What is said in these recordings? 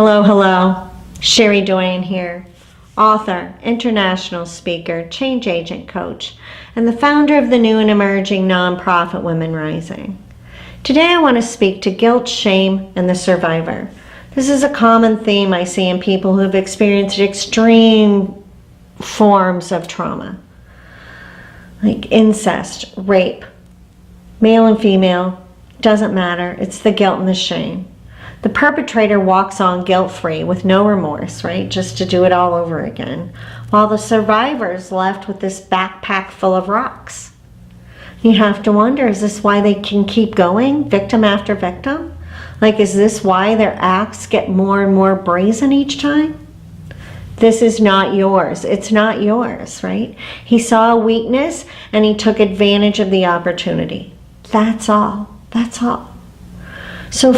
Hello, hello. Cherie Doyen here, author, international speaker, change agent coach, and the founder of the new and emerging nonprofit Women Rising. Today I want to speak to guilt, shame, and the survivor. This is a common theme I see in people who have experienced extreme forms of trauma, like incest, rape, male and female, doesn't matter. It's the guilt and the shame. The perpetrator walks on guilt-free with no remorse, right? Just to do it all over again. While the survivor's left with this backpack full of rocks. You have to wonder, is this why they can keep going, victim after victim? Like, is this why their acts get more and more brazen each time? This is not yours. It's not yours, right? He saw a weakness and he took advantage of the opportunity. That's all. That's all. So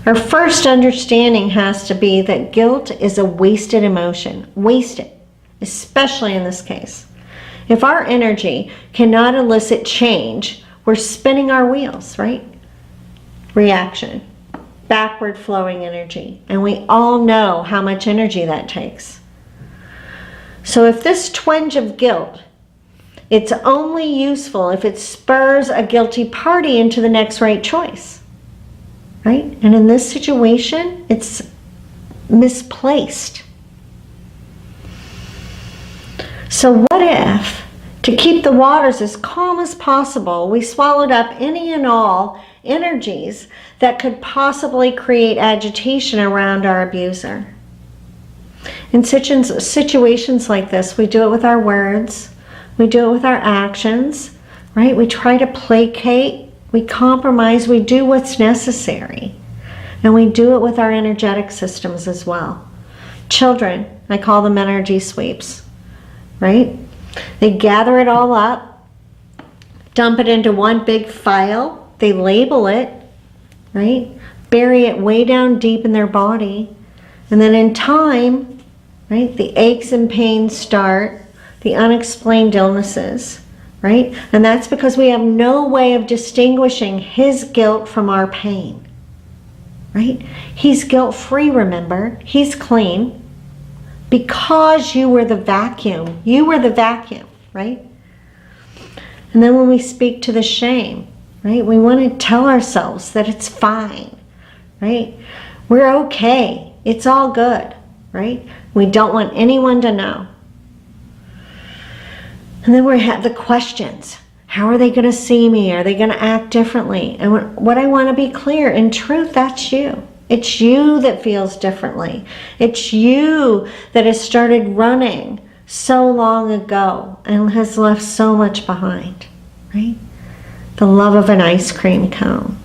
our first understanding has to be that guilt is a wasted emotion. Wasted, especially in this case. If our energy cannot elicit change, we're spinning our wheels, right? Reaction, backward flowing energy. And we all know how much energy that takes. So if this twinge of guilt, it's only useful if it spurs a guilty party into the next right choice. Right? And in this situation, it's misplaced. So what if, to keep the waters as calm as possible, we swallowed up any and all energies that could possibly create agitation around our abuser? In situations like this, we do it with our words, we do it with our actions, right? We try to placate, we compromise, we do what's necessary. And we do it with our energetic systems as well. Children, I call them energy sweeps, right? They gather it all up, dump it into one big file, they label it, right? Bury it way down deep in their body. And then in time, right, the aches and pains start, the unexplained illnesses, right? And that's because we have no way of distinguishing his guilt from our pain, right? He's guilt-free, remember? He's clean because you were the vacuum. You were the vacuum, right? And then when we speak to the shame, right, we want to tell ourselves that it's fine, right? We're okay. It's all good, right? We don't want anyone to know. And then we have the questions. How are they going to see me? Are they going to act differently? And what I want to be clear, in truth, that's you. It's you that feels differently. It's you that has started running so long ago and has left so much behind, right? The love of an ice cream cone,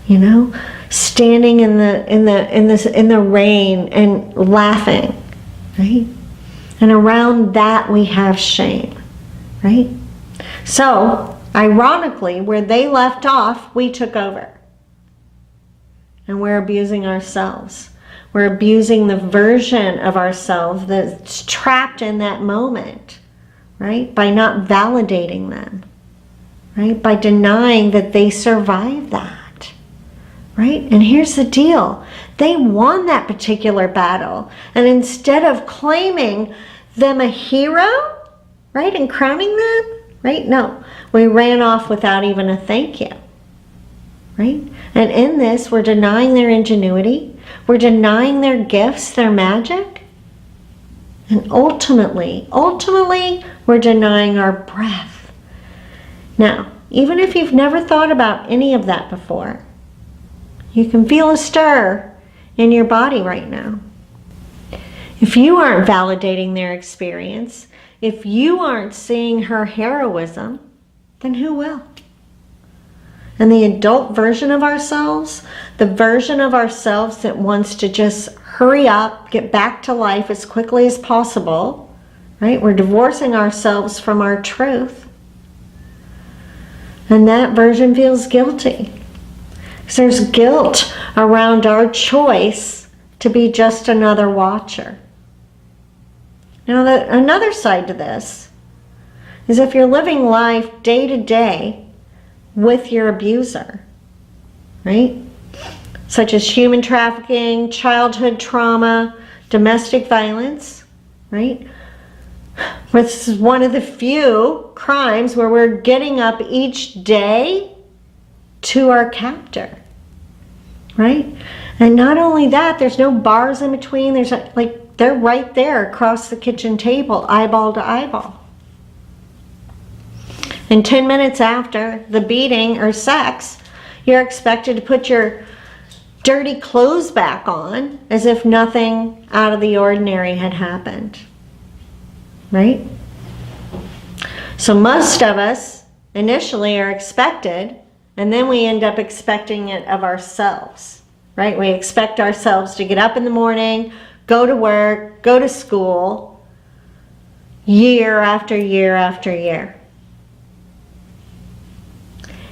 you know, standing in the rain and laughing, right? And around that we have shame, right? So, ironically, where they left off, we took over. And we're abusing ourselves. We're abusing the version of ourselves that's trapped in that moment, right? By not validating them, right? By denying that they survived that, right? And here's the deal. They won that particular battle. And instead of claiming them a hero, right, and crowning them, right? No, we ran off without even a thank you, right? And in this, we're denying their ingenuity. We're denying their gifts, their magic. And ultimately, we're denying our breath. Now, even if you've never thought about any of that before, you can feel a stir in your body right now. If you aren't validating their experience, if you aren't seeing her heroism, then who will? And the adult version of ourselves, the version of ourselves that wants to just hurry up, get back to life as quickly as possible, right? We're divorcing ourselves from our truth. And that version feels guilty. Because there's guilt around our choice to be just another watcher. Now, another side to this is if you're living life day to day with your abuser, right? such as human trafficking, childhood trauma, domestic violence, right? This is one of the few crimes where we're getting up each day to our captor, right? And not only that, there's no bars in between. There's like, they're right there across the kitchen table, eyeball to eyeball. And 10 minutes after the beating or sex, you're expected to put your dirty clothes back on as if nothing out of the ordinary had happened, right? So most of us initially are expected, and then we end up expecting it of ourselves, right? We expect ourselves to get up in the morning, go to work, go to school, year after year after year.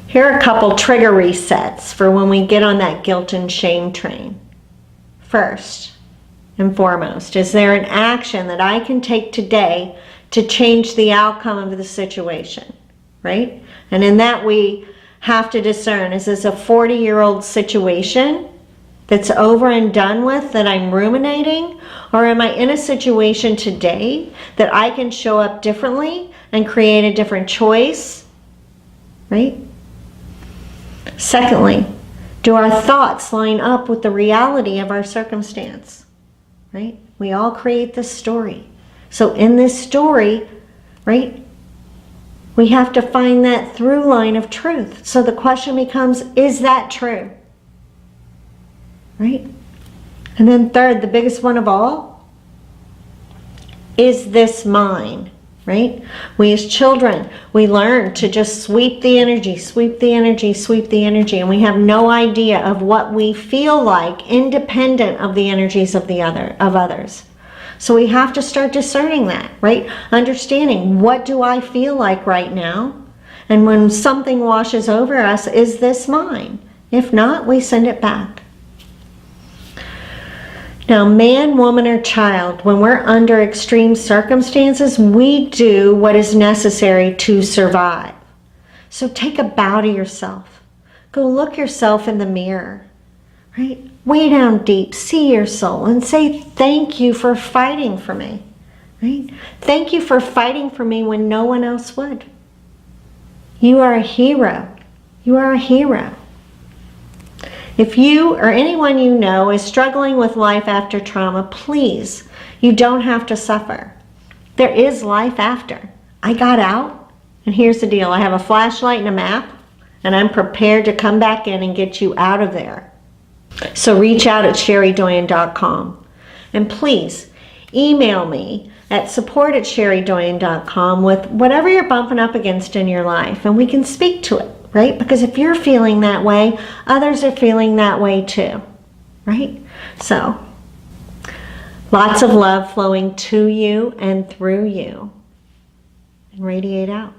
Here are a couple trigger resets for when we get on that guilt and shame train. First and foremost, is there an action that I can take today to change the outcome of the situation, right? And in that we have to discern, is this a 40-year-old situation that's over and done with that I'm ruminating? Or am I in a situation today that I can show up differently and create a different choice, right? Secondly, do our thoughts line up with the reality of our circumstance, right? We all create this story. So in this story, right, we have to find that through line of truth. So the question becomes, is that true? Right? And then third, the biggest one of all, is this mine? Right? We as children, we learn to just sweep the energy, sweep the energy, sweep the energy, and we have no idea of what we feel like independent of the energies of others. So we have to start discerning that, right? Understanding, what do I feel like right now? And when something washes over us, is this mine? If not, we send it back. Now, man, woman, or child, when we're under extreme circumstances, we do what is necessary to survive. So take a bow to yourself. Go look yourself in the mirror, right? Way down deep, see your soul and say, thank you for fighting for me, right? Thank you for fighting for me when no one else would. You are a hero. You are a hero. If you or anyone you know is struggling with life after trauma, please, you don't have to suffer. There is life after. I got out, and here's the deal. I have a flashlight and a map, and I'm prepared to come back in and get you out of there. So reach out at CherieDoyen.com. And please, email me at support@CherieDoyen.com with whatever you're bumping up against in your life, and we can speak to it. Right? Because if you're feeling that way, others are feeling that way too, right? So, lots of love flowing to you and through you. And radiate out.